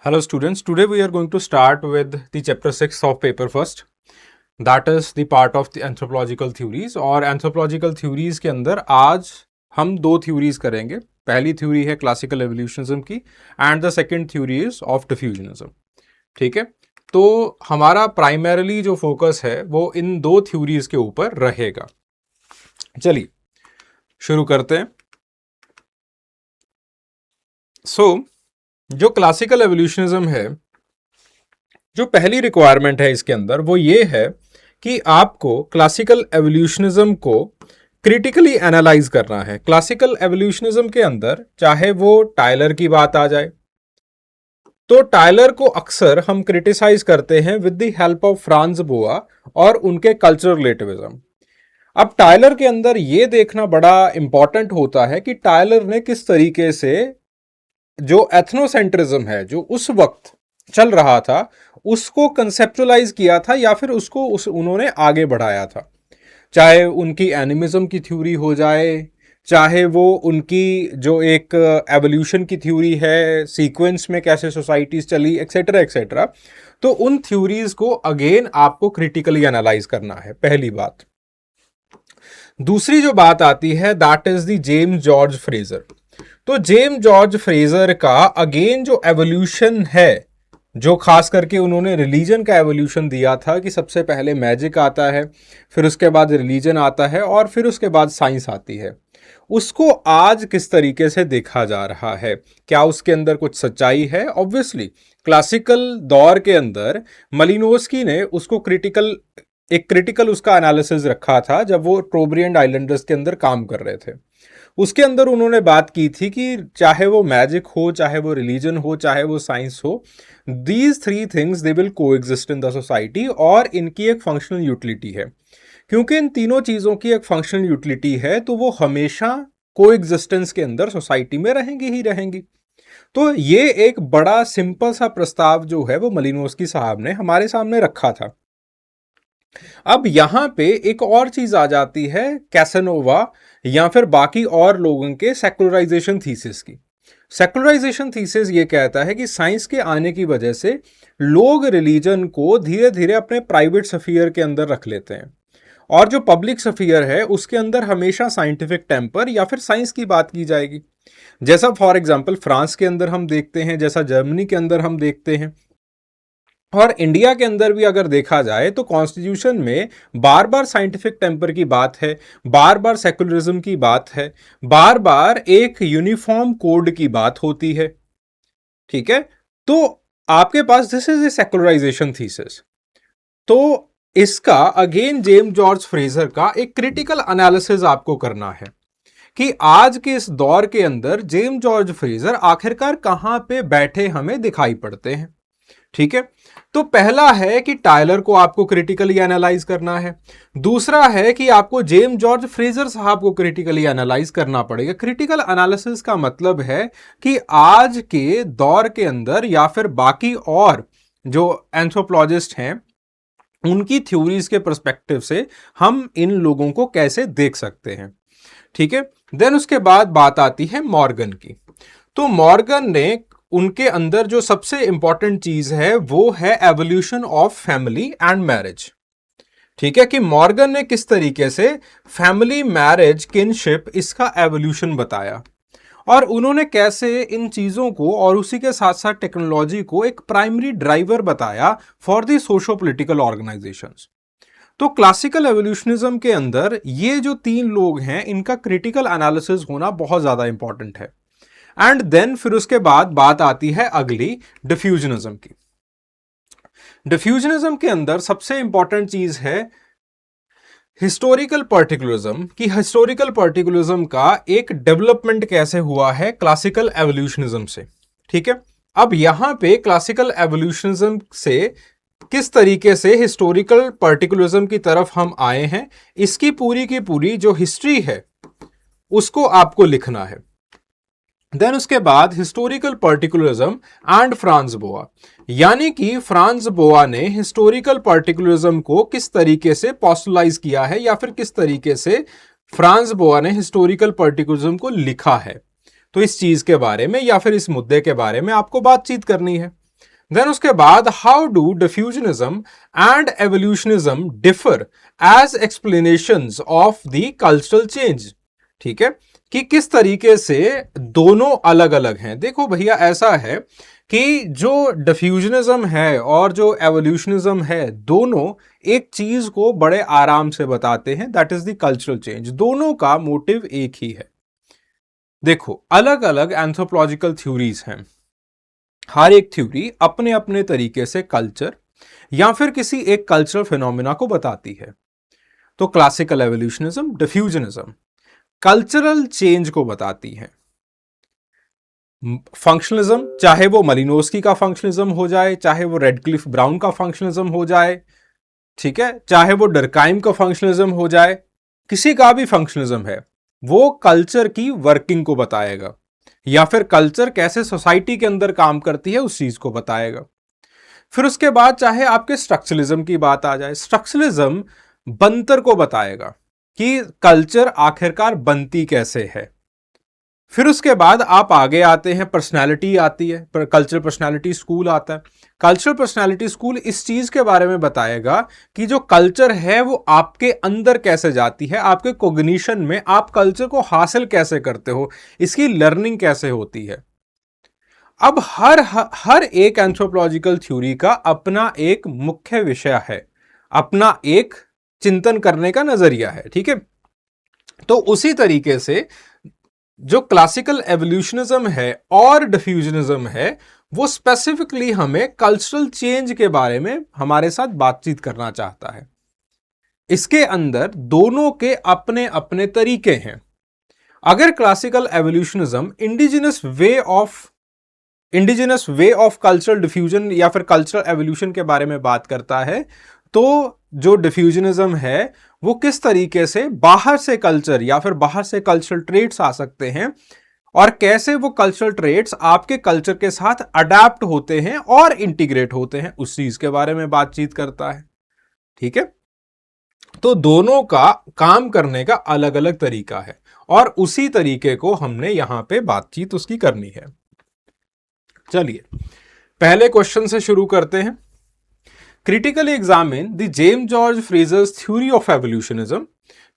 Hello students, today we are going to start with the chapter 6 of paper first. That is the part of the anthropological theories. और anthropological theories के अंदर आज हम दो theories करेंगे. पहली theory है classical evolutionism की and the second theory is of diffusionism. ठीक है, तो हमारा primarily जो focus है वो इन दो theories के ऊपर रहेगा. चलिए शुरू करते हैं. जो क्लासिकल एवोल्यूशनिज्म है, जो पहली रिक्वायरमेंट है इसके अंदर वो ये है कि आपको क्लासिकल एवोल्यूशनिज्म को क्रिटिकली एनालाइज करना है. क्लासिकल एवोल्यूशनिज्म के अंदर चाहे वो टायलर की बात आ जाए, तो टायलर को अक्सर हम क्रिटिसाइज करते हैं with the help of Franz Boas और उनके कल्चरल रिलेटिविज्म. अब टायलर के अंदर ये देखना बड़ा इंपॉर्टेंट होता है कि टायलर ने किस तरीके से जो एथनोसेंट्रिज्म है जो उस वक्त चल रहा था उसको कंसेप्चुअलाइज किया था या फिर उसको उन्होंने आगे बढ़ाया था. चाहे उनकी एनिमिज्म की थ्योरी हो जाए, चाहे वो उनकी जो एक एवोल्यूशन की थ्योरी है, सीक्वेंस में कैसे सोसाइटीज चली, एक्सेट्रा एक्सेट्रा, तो उन थ्योरीज को अगेन आपको क्रिटिकली एनालाइज करना है, पहली बात. दूसरी जो बात आती है that is the James George Fraser. तो जेम्स जॉर्ज फ्रेजर का अगेन जो एवोल्यूशन है, जो खास करके उन्होंने रिलीजन का एवोल्यूशन दिया था कि सबसे पहले मैजिक आता है, फिर उसके बाद रिलीजन आता है और फिर उसके बाद साइंस आती है, उसको आज किस तरीके से देखा जा रहा है. क्या उसके अंदर कुछ सच्चाई है? ऑब्वियसली क्लासिकल दौर के अंदर मलिनोस्की ने उसको क्रिटिकल उसका एनालिसिस रखा था जब वो ट्रोब्रिएंड आइलैंडर्स के अंदर काम कर रहे थे. उसके अंदर उन्होंने बात की थी कि चाहे वो मैजिक हो, चाहे वो रिलीजन हो, चाहे वो साइंस हो, these three things they will coexist in the society और इनकी एक फंक्शनल यूटिलिटी है. क्योंकि इन तीनों चीज़ों की एक फंक्शनल यूटिलिटी है तो वो हमेशा कोएग्जिस्टेंस के अंदर सोसाइटी में रहेंगी ही रहेंगी. तो ये एक बड़ा सिंपल सा प्रस्ताव जो है वो मलिनोस्की साहब ने हमारे सामने रखा था. अब यहां पे एक और चीज आ जाती है कैसानोवा या फिर बाकी और लोगों के सेकुलराइजेशन थीसिस की. सेकुलराइजेशन थीसिस ये कहता है कि साइंस के आने की वजह से लोग रिलीजन को धीरे धीरे अपने प्राइवेट सफियर के अंदर रख लेते हैं और जो पब्लिक सफियर है उसके अंदर हमेशा साइंटिफिक टेम्पर या फिर साइंस की बात की जाएगी. जैसा फॉर एग्जाम्पल फ्रांस के अंदर हम देखते हैं, जैसा जर्मनी के अंदर हम देखते हैं, और इंडिया के अंदर भी अगर देखा जाए तो कॉन्स्टिट्यूशन में बार बार साइंटिफिक टेम्पर की बात है, बार बार सेकुलरिज्म की बात है, बार बार एक यूनिफॉर्म कोड की बात होती है. ठीक है, तो आपके पास this is a secularisation thesis. तो इसका अगेन जेम्स जॉर्ज फ्रेजर का एक क्रिटिकल एनालिसिस आपको करना है कि आज के इस दौर के अंदर जेम्स जॉर्ज फ्रेजर आखिरकार कहां पे बैठे हमें दिखाई पड़ते हैं. ठीक है, तो पहला है कि टायलर को आपको क्रिटिकली एनालाइज करना है. दूसरा है कि आपको जेम्स जॉर्ज फ्रेजर साहब को क्रिटिकली एनालाइज करना पड़ेगा. क्रिटिकल एनालिसिस का मतलब है कि आज के दौर के अंदर या फिर बाकी और जो एंथ्रोपोलॉजिस्ट हैं उनकी थ्योरीज के पर्सपेक्टिव से हम इन लोगों को कैसे देख सकते हैं. ठीक है, देन उसके बाद बात आती है मॉर्गन की. तो मॉर्गन ने उनके अंदर जो सबसे इंपॉर्टेंट चीज है वो है evolution of family and marriage. ठीक है, कि मॉर्गन ने किस तरीके से फैमिली, मैरिज, किनशिप, इसका एवोल्यूशन बताया और उन्होंने कैसे इन चीजों को और उसी के साथ साथ टेक्नोलॉजी को एक प्राइमरी ड्राइवर बताया for the socio political organisations. तो क्लासिकल एवोल्यूशनिज्म के अंदर ये जो तीन लोग हैं इनका क्रिटिकल एनालिसिस होना बहुत ज्यादा इंपॉर्टेंट है. एंड देन फिर उसके बाद बात आती है अगली डिफ्यूजनिज्म की. डिफ्यूजनिज्म के अंदर सबसे इंपॉर्टेंट चीज है हिस्टोरिकल पर्टिकुलरिज्म, कि हिस्टोरिकल पर्टिकुलरिज्म का एक डेवलपमेंट कैसे हुआ है क्लासिकल एवोल्यूशनिज्म से. ठीक है, अब यहां पे क्लासिकल एवोल्यूशनिज्म से किस तरीके से हिस्टोरिकल पर्टिकुलरिज्म की तरफ हम आए हैं, इसकी पूरी की पूरी जो हिस्ट्री है उसको आपको लिखना है. देन उसके बाद हिस्टोरिकल पर्टिकुलरिज्म एंड फ्रांज बोआ, यानी कि फ्रांज बोआ ने हिस्टोरिकल पर्टिकुलरिज्म को किस तरीके से पॉस्टुलाइज किया है या फिर किस तरीके से फ्रांज बोआ ने हिस्टोरिकल पर्टिकुलरिज्म को लिखा है. तो इस चीज के बारे में या फिर इस मुद्दे के बारे में आपको बातचीत करनी है. देन उसके बाद how do diffusionism and evolutionism differ as explanations of the cultural change. ठीक है, कि किस तरीके से दोनों अलग अलग हैं। देखो भैया, ऐसा है कि जो डिफ्यूजनिज्म है और जो एवोल्यूशनिज्म है, दोनों एक चीज को बड़े आराम से बताते हैं, that is the cultural change. दोनों का मोटिव एक ही है। देखो, अलग अलग एंथ्रोपोलॉजिकल थ्योरीज हैं, हर एक थ्योरी अपने अपने तरीके से कल्चर या फिर किसी एक कल्चरल फिनोमिना को बताती है। तो क्लासिकल एवोल्यूशनिज्म, डिफ्यूजनिज्म कल्चरल चेंज को बताती है। फंक्शनलिज्म, चाहे वो मलिनोस्की का फंक्शनलिज्म हो जाए, चाहे वो रेडक्लिफ ब्राउन का फंक्शनलिज्म हो जाए, ठीक है, चाहे वो डर्काइम का फंक्शनलिज्म हो जाए, किसी का भी फंक्शनलिज्म है, वो कल्चर की वर्किंग को बताएगा या फिर कल्चर कैसे सोसाइटी के अंदर काम करती है उस चीज को बताएगा। फिर उसके बाद चाहे आपके स्ट्रक्चरलिज्म की बात आ जाए, स्ट्रक्चरलिज्म बनतर को बताएगा कि कल्चर आखिरकार बनती कैसे है। फिर उसके बाद आप आगे आते हैं, पर्सनालिटी आती है, पर कल्चरल पर्सनालिटी स्कूल आता है। कल्चरल पर्सनालिटी स्कूल इस चीज के बारे में बताएगा कि जो कल्चर है वो आपके अंदर कैसे जाती है, आपके कोग्निशन में आप कल्चर को हासिल कैसे करते हो, इसकी लर्निंग कैसे होती है। अब हर एक एंथ्रोपोलॉजिकल थ्योरी का अपना एक मुख्य विषय है, अपना एक चिंतन करने का नजरिया है। ठीक है, तो उसी तरीके से जो क्लासिकल एवोल्यूशनिज्म है और डिफ्यूजनिज्म है, वो स्पेसिफिकली हमें कल्चरल चेंज के बारे में हमारे साथ बातचीत करना चाहता है। इसके अंदर दोनों के अपने अपने तरीके हैं। अगर classical evolutionism indigenous way of cultural diffusion या फिर कल्चरल एवोल्यूशन के बारे में बात करता है, तो जो डिफ्यूजनिज्म है वो किस तरीके से बाहर से कल्चर या फिर बाहर से कल्चरल ट्रेट्स आ सकते हैं और कैसे वो कल्चरल ट्रेट्स आपके कल्चर के साथ अडेप्ट होते हैं और इंटीग्रेट होते हैं, उस चीज के बारे में बातचीत करता है। ठीक है, तो दोनों का काम करने का अलग अलग तरीका है और उसी तरीके को हमने यहां पे बातचीत उसकी करनी है। चलिए पहले क्वेश्चन से शुरू करते हैं। Critically examine the James George Frazer's theory of evolutionism.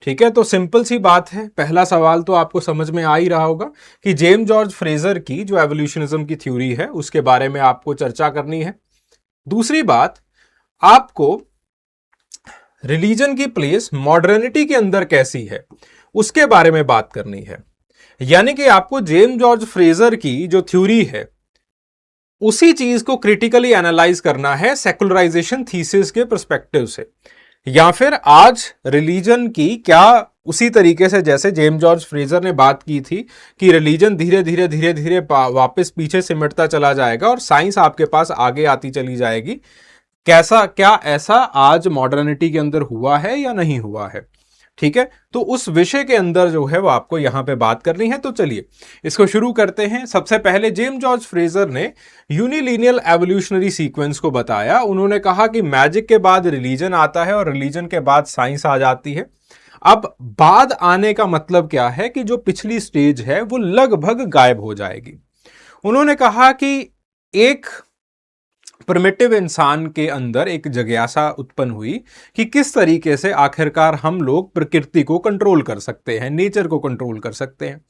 ठीक है, तो सिंपल सी बात है, पहला सवाल तो आपको समझ में आ ही रहा होगा कि जेम्स जॉर्ज फ्रेजर की जो एवोल्यूशनिज्म की थ्योरी है उसके बारे में आपको चर्चा करनी है। दूसरी बात, आपको रिलीजन की प्लेस मॉडर्निटी के अंदर कैसी है उसके बारे में बात करनी है। यानी कि आपको जेम्स जॉर्ज फ्रेजर की जो थ्योरी है उसी चीज को क्रिटिकली एनालाइज करना है सेकुलराइजेशन थीसिस के पर्सपेक्टिव से, या फिर आज रिलीजन की क्या उसी तरीके से जैसे जेम्स जॉर्ज फ्रेजर ने बात की थी कि रिलीजन धीरे धीरे वापस पीछे सिमटता चला जाएगा और साइंस आपके पास आगे आती चली जाएगी, क्या ऐसा आज मॉडर्निटी के अंदर हुआ है या नहीं हुआ है। ठीक है, तो उस विषय के अंदर जो है वो आपको यहां पे बात करनी है। तो चलिए इसको शुरू करते हैं। सबसे पहले जेम्स जॉर्ज फ्रेजर ने यूनिलीनियल एवोल्यूशनरी सीक्वेंस को बताया। उन्होंने कहा कि मैजिक के बाद रिलीजन आता है और रिलीजन के बाद साइंस आ जाती है। अब बाद आने का मतलब क्या है कि जो पिछली स्टेज है वो लगभग गायब हो जाएगी। उन्होंने कहा कि एक प्रिमिटिव इंसान के अंदर एक जिज्ञासा उत्पन्न हुई कि किस तरीके से आखिरकार हम लोग प्रकृति को कंट्रोल कर सकते हैं, नेचर को कंट्रोल कर सकते हैं।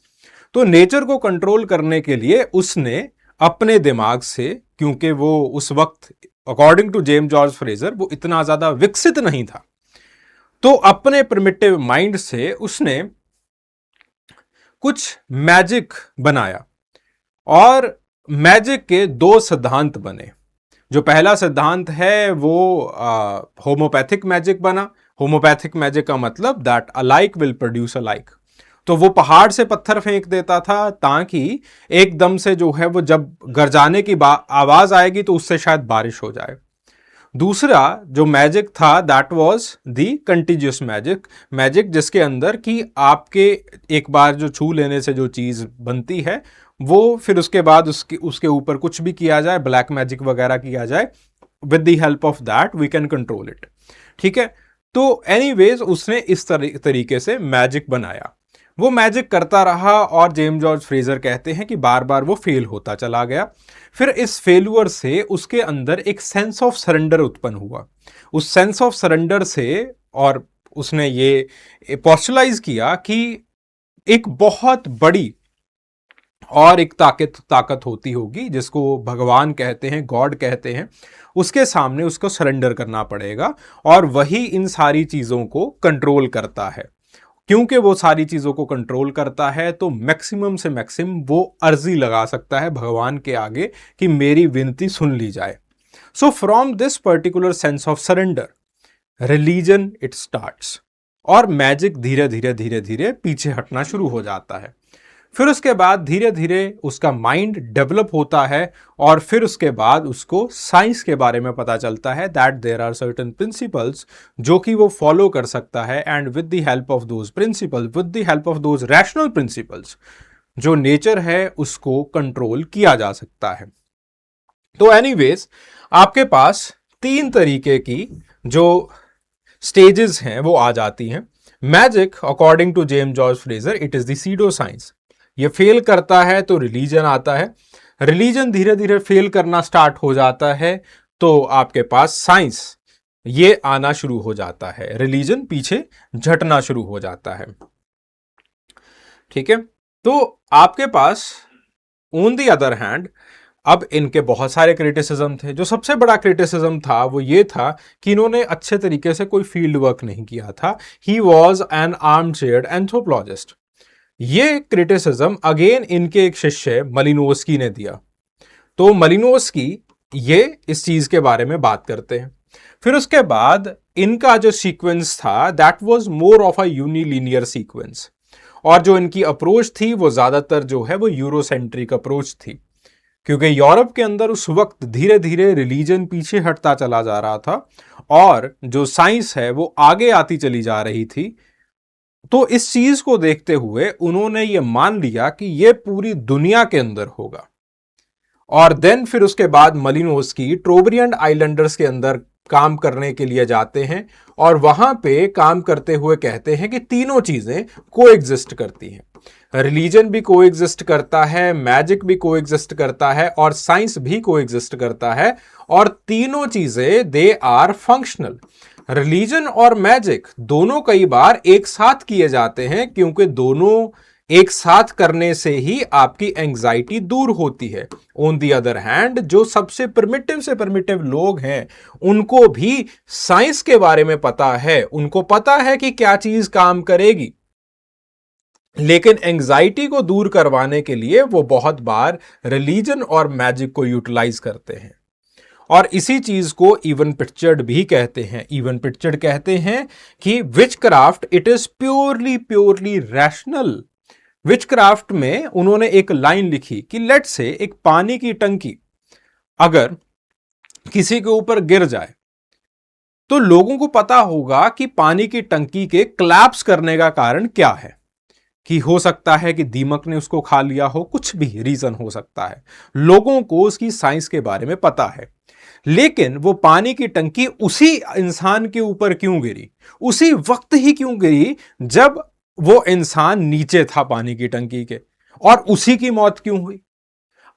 तो नेचर को कंट्रोल करने के लिए उसने अपने दिमाग से, क्योंकि वो उस वक्त according to James George Frazer वो इतना ज्यादा विकसित नहीं था, तो अपने प्रिमिटिव माइंड से उसने कुछ मैजिक बनाया और मैजिक के दो सिद्धांत बने। जो पहला सिद्धांत है वो होम्योपैथिक मैजिक बना। होम्योपैथिक मैजिक का मतलब that alike will produce alike. तो वो पहाड़ से पत्थर फेंक देता था ताकि एकदम से जो है वो जब गरजाने की आवाज आएगी तो उससे शायद बारिश हो जाए। दूसरा जो मैजिक था that was the contiguous magic जिसके अंदर कि आपके एक बार जो छू लेने से जो चीज बनती है वो फिर उसके बाद उसके ऊपर कुछ भी किया जाए, ब्लैक मैजिक वगैरह किया जाए, with the help of that we can control it. ठीक है, तो एनीवेज उसने इस तरीके से मैजिक बनाया। वो मैजिक करता रहा और जेम्स जॉर्ज फ्रेजर कहते हैं कि बार बार वो फेल होता चला गया। फिर इस फेल्यूर से उसके अंदर एक सेंस ऑफ सरेंडर उत्पन्न हुआ। उस सेंस ऑफ सरेंडर से और उसने ये पोस्चुलाइज किया कि एक बहुत बड़ी और एक ताकत होती होगी जिसको भगवान कहते हैं, गॉड कहते हैं, उसके सामने उसको सरेंडर करना पड़ेगा और वही इन सारी चीजों को कंट्रोल करता है। क्योंकि वो सारी चीजों को कंट्रोल करता है तो मैक्सिमम से मैक्सिमम वो अर्जी लगा सकता है भगवान के आगे कि मेरी विनती सुन ली जाए। So from this particular sense of surrender religion it starts, और मैजिक धीरे धीरे धीरे धीरे पीछे हटना शुरू हो जाता है। फिर उसके बाद धीरे धीरे उसका माइंड डेवलप होता है और फिर उसके बाद उसको साइंस के बारे में पता चलता है that there are certain principles जो कि वो फॉलो कर सकता है, and with the help of those principles, with the help of those rational principles, जो नेचर है उसको कंट्रोल किया जा सकता है। तो एनीवेज आपके पास 3 तरीके की जो स्टेजेस हैं वो आ जाती हैं। Magic according to James George Frazer it is the pseudo science. ये फेल करता है तो रिलीजन आता है, रिलीजन धीरे धीरे फेल करना स्टार्ट हो जाता है तो आपके पास साइंस ये आना शुरू हो जाता है, रिलीजन पीछे झटना शुरू हो जाता है। ठीक है, तो आपके pass on the other hand अब इनके बहुत सारे क्रिटिसिज्म थे। जो सबसे बड़ा क्रिटिसिज्म था वो ये था कि इन्होंने अच्छे तरीके से कोई फील्ड वर्क नहीं किया था। He was an arm chaired anthropologist. ये क्रिटिसिज्म अगेन इनके एक शिष्य मलिनोव्स्की ने दिया। तो मलिनोव्स्की ये इस चीज के बारे में बात करते हैं। फिर उसके बाद इनका जो सीक्वेंस था that was more of a unilinear sequence, और जो इनकी अप्रोच थी वो ज्यादातर जो है वो यूरोसेंट्रिक अप्रोच थी, क्योंकि यूरोप के अंदर उस वक्त धीरे धीरे रिलीजन पीछे हटता चला जा रहा था और जो साइंस है वो आगे आती चली जा रही थी। तो इस चीज को देखते हुए उन्होंने ये मान लिया कि ये पूरी दुनिया के अंदर होगा। और देन फिर उसके बाद मलिनोव्स्की ट्रोब्रियन आइलैंडर्स के अंदर काम करने के लिए जाते हैं और वहां पे काम करते हुए कहते हैं कि तीनों चीजें कोएग्जिस्ट करती हैं। रिलीजन भी कोएग्जिस्ट करता है, मैजिक भी कोएग्जिस्ट करता है और साइंस भी कोएग्जिस्ट करता है, और तीनों चीजें दे आर फंक्शनल। रिलीजन और मैजिक दोनों कई बार एक साथ किए जाते हैं क्योंकि दोनों एक साथ करने से ही आपकी एंजाइटी दूर होती है। ऑन दी अदर हैंड जो सबसे प्रिमिटिव से प्रिमिटिव लोग हैं उनको भी साइंस के बारे में पता है, उनको पता है कि क्या चीज काम करेगी, लेकिन एंजाइटी को दूर करवाने के लिए वो बहुत बार रिलीजन और मैजिक को यूटिलाइज करते हैं। और इसी चीज को इवन पिक्चर्ड भी कहते हैं। इवन पिक्चर्ड कहते हैं कि witchcraft it is purely purely rational. Witchcraft में उन्होंने एक लाइन लिखी कि लेट से एक पानी की टंकी अगर किसी के ऊपर गिर जाए तो लोगों को पता होगा कि पानी की टंकी के क्लैप्स करने का कारण क्या है, कि हो सकता है कि दीमक ने उसको खा लिया हो, कुछ भी रीजन हो सकता है। लोगों को उसकी साइंस के बारे में पता है, लेकिन वो पानी की टंकी उसी इंसान के ऊपर क्यों गिरी, उसी वक्त ही क्यों गिरी जब वो इंसान नीचे था पानी की टंकी के, और उसी की मौत क्यों हुई।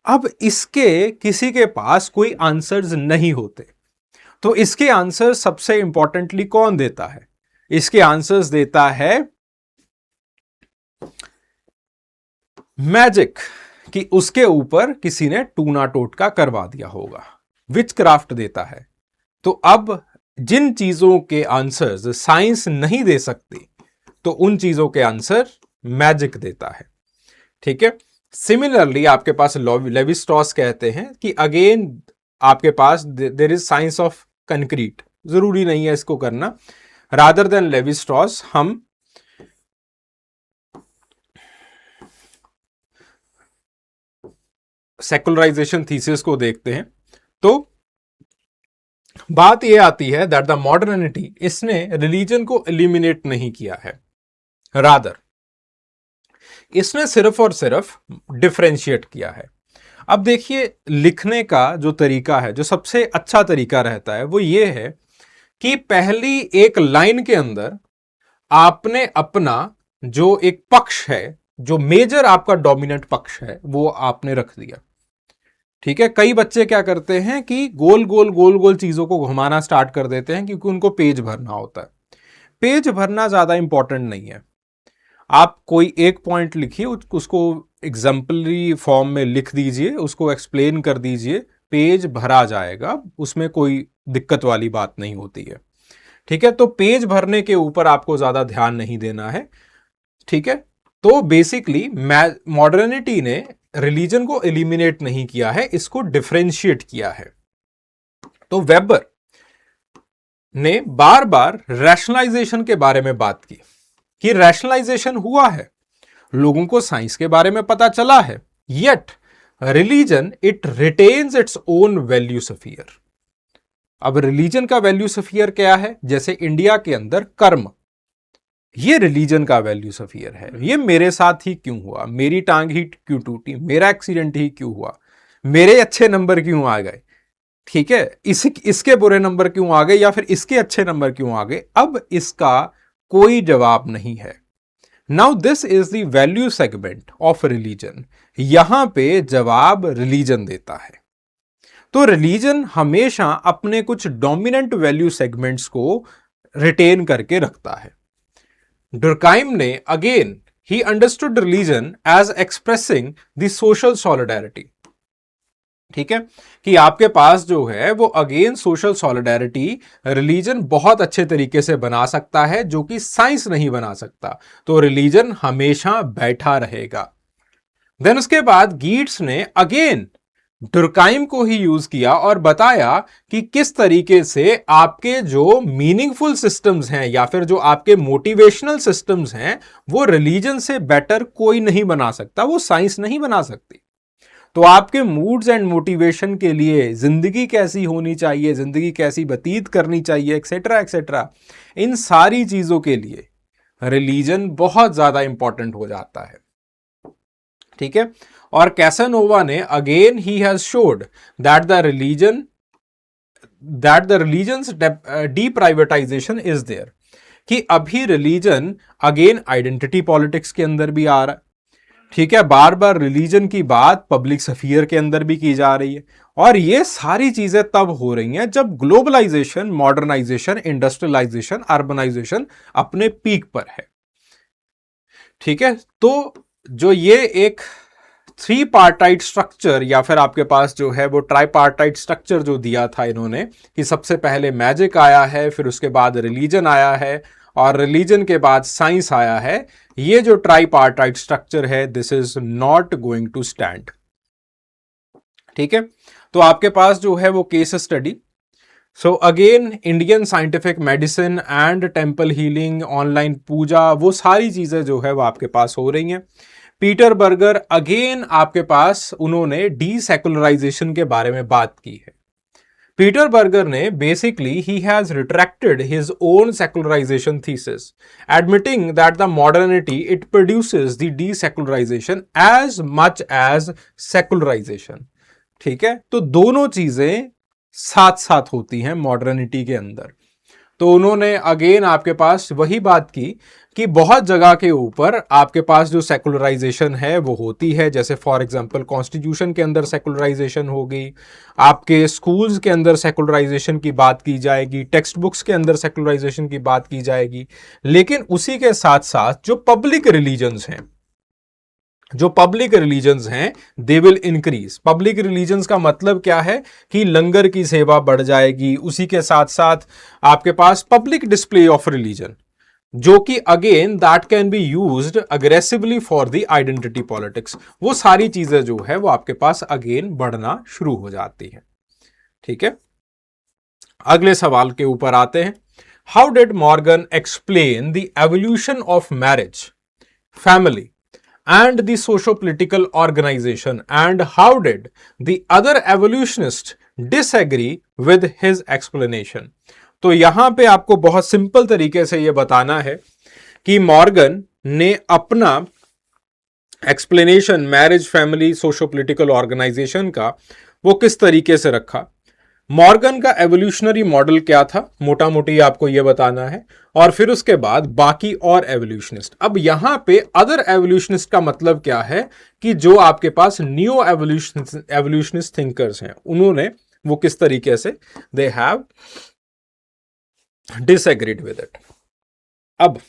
अब इसके किसी के पास कोई आंसर्स नहीं होते, तो इसके आंसर सबसे इंपॉर्टेंटली कौन देता है? इसके आंसर्स देता है मैजिक, कि उसके ऊपर किसी ने टूना टोटका करवा दिया होगा। विचक्राफ्ट देता है। तो अब जिन चीजों के आंसर्स साइंस नहीं दे सकती तो उन चीजों के आंसर मैजिक देता है। ठीक है, सिमिलरली आपके पास लेवी स्ट्रॉस कहते हैं कि अगेन आपके पास there is science of concrete. जरूरी नहीं है इसको करना, रादर देन लेवी स्ट्रॉस हम सेकुलराइजेशन थीसिस को देखते हैं। तो बात यह आती है दैट द मॉडर्निटी इसने रिलीजन को एलिमिनेट नहीं किया है, रादर इसने सिर्फ और सिर्फ डिफरेंशिएट किया है। अब देखिए लिखने का जो तरीका है, जो सबसे अच्छा तरीका रहता है वो ये है कि पहली एक लाइन के अंदर आपने अपना जो एक पक्ष है, जो मेजर आपका डोमिनेंट पक्ष है, वो आपने रख दिया। ठीक है, कई बच्चे क्या करते हैं कि गोल गोल गोल गोल चीजों को घुमाना स्टार्ट कर देते हैं क्योंकि उनको पेज भरना होता है। पेज भरना ज्यादा इंपॉर्टेंट नहीं है। आप कोई एक पॉइंट लिखिए, उसको एग्जाम्पलरी फॉर्म में लिख दीजिए, उसको एक्सप्लेन कर दीजिए, पेज भरा जाएगा, उसमें कोई दिक्कत वाली बात नहीं होती है। ठीक है, तो पेज भरने के ऊपर आपको ज्यादा ध्यान नहीं देना है। ठीक है, तो बेसिकली मॉडर्निटी ने रिलीजन को एलिमिनेट नहीं किया है, इसको डिफरेंशिएट किया है। तो वेबर ने बार बार रैशनलाइजेशन के बारे में बात की कि रैशनलाइजेशन हुआ है, लोगों को साइंस के बारे में पता चला है, yet religion it retains its own value sphere. अब रिलीजन का वैल्यू स्फीयर क्या है? जैसे इंडिया के अंदर कर्म, ये रिलीजन का वैल्यू स्फीयर है। ये मेरे साथ ही क्यों हुआ, मेरी टांग ही क्यों टूटी, मेरा एक्सीडेंट ही क्यों हुआ, मेरे अच्छे नंबर क्यों आ गए, ठीक है, इसके बुरे नंबर क्यों आ गए, या फिर इसके अच्छे नंबर क्यों आ गए। अब इसका कोई जवाब नहीं है। Now this is the value segment of religion. यहां पे जवाब रिलीजन देता है। तो रिलीजन हमेशा अपने कुछ डोमिनेंट वैल्यू सेगमेंट्स को रिटेन करके रखता है। डुर्काइम ने again he understood religion as expressing the social solidarity. ठीक है, कि आपके पास जो है वो अगेन सोशल सॉलिडारिटी रिलीजन बहुत अच्छे तरीके से बना सकता है, जो कि साइंस नहीं बना सकता। तो रिलीजन हमेशा बैठा रहेगा। देन उसके बाद गीट्स ने अगेन डुर्काइम को ही यूज किया और बताया कि किस तरीके से आपके जो मीनिंगफुल सिस्टम्स हैं या फिर जो आपके मोटिवेशनल सिस्टम्स हैं, वो रिलीजन से बेटर कोई नहीं बना सकता, वो साइंस नहीं बना सकती। तो आपके मूड्स एंड मोटिवेशन के लिए जिंदगी कैसी होनी चाहिए, जिंदगी कैसी व्यतीत करनी चाहिए, एक्सेट्रा एक्सेट्रा, इन सारी चीजों के लिए रिलीजन बहुत ज्यादा इंपॉर्टेंट हो जाता है। ठीक है, और कैसानोवा ने अगेन ही has showed that the religions deprivatization is there, कि अभी रिलीजन अगेन आइडेंटिटी पॉलिटिक्स के अंदर भी आ रहा है। ठीक है, बार बार रिलीजन की बात पब्लिक स्फीयर के अंदर भी की जा रही है, और ये सारी चीजें तब हो रही हैं जब ग्लोबलाइजेशन, मॉडर्नाइजेशन, इंडस्ट्रियलाइजेशन, अर्बनाइजेशन अपने पीक पर है। ठीक है, तो जो ये एक थ्री पार्टाइट स्ट्रक्चर या फिर आपके पास जो है वो ट्राईपार्टाइट स्ट्रक्चर जो दिया था इन्होंने, कि सबसे पहले मैजिक आया है, फिर उसके बाद रिलीजन आया है, और रिलीजन के बाद साइंस आया है, ये जो ट्राईपार्टाइट स्ट्रक्चर है, this is not going to stand. ठीक है, तो आपके पास जो है वो case study, so again Indian scientific medicine and temple healing, online puja, वो सारी चीजें जो है वो आपके पास हो रही हैं। पीटर बर्गर अगेन आपके पास उन्होंने डीसेकुलराइजेशन के बारे में बात की है। पीटर बर्गर ने बेसिकली ही has retracted his own secularization thesis, admitting that the modernity it produces the desecularization as much as secularization. ठीक है, तो दोनों चीजें साथ साथ होती हैं मॉडर्निटी के अंदर। तो उन्होंने अगेन आपके पास वही बात की कि बहुत जगह के ऊपर आपके पास जो सेकुलराइजेशन है वो होती है, जैसे फॉर एग्जांपल कॉन्स्टिट्यूशन के अंदर सेकुलराइजेशन होगी, आपके स्कूल्स के अंदर सेकुलराइजेशन की बात की जाएगी, टेक्स्ट बुक्स के अंदर सेकुलराइजेशन की बात की जाएगी। लेकिन उसी के साथ साथ जो पब्लिक रिलीजन्स हैं, they will increase. Public religions का मतलब क्या है कि लंगर की सेवा बढ़ जाएगी, उसी के साथ साथ आपके पास पब्लिक डिस्प्ले ऑफ रिलीजन, जो कि again that can be used aggressively for the identity politics, वो सारी चीजें जो है वो आपके पास अगेन बढ़ना शुरू हो जाती है। ठीक है, अगले सवाल के ऊपर आते हैं। How did Morgan explain the evolution of marriage, family and the socio-political organization, and how did the other evolutionists disagree with his explanation? तो यहां पे आपको बहुत सिंपल तरीके से यह बताना है कि मॉर्गन ने अपना explanation marriage, family, socio political organisation का वो किस तरीके से रखा। मॉर्गन का एवोल्यूशनरी मॉडल क्या था, मोटा मोटी आपको यह बताना है, और फिर उसके बाद बाकी और एवोल्यूशनिस्ट। अब यहां पे अदर एवोल्यूशनिस्ट का मतलब क्या है कि जो आपके पास न्यू एवोल्यूशनिस्ट थिंकर्स हैं, उन्होंने वो किस तरीके से they have disagreed with it. अब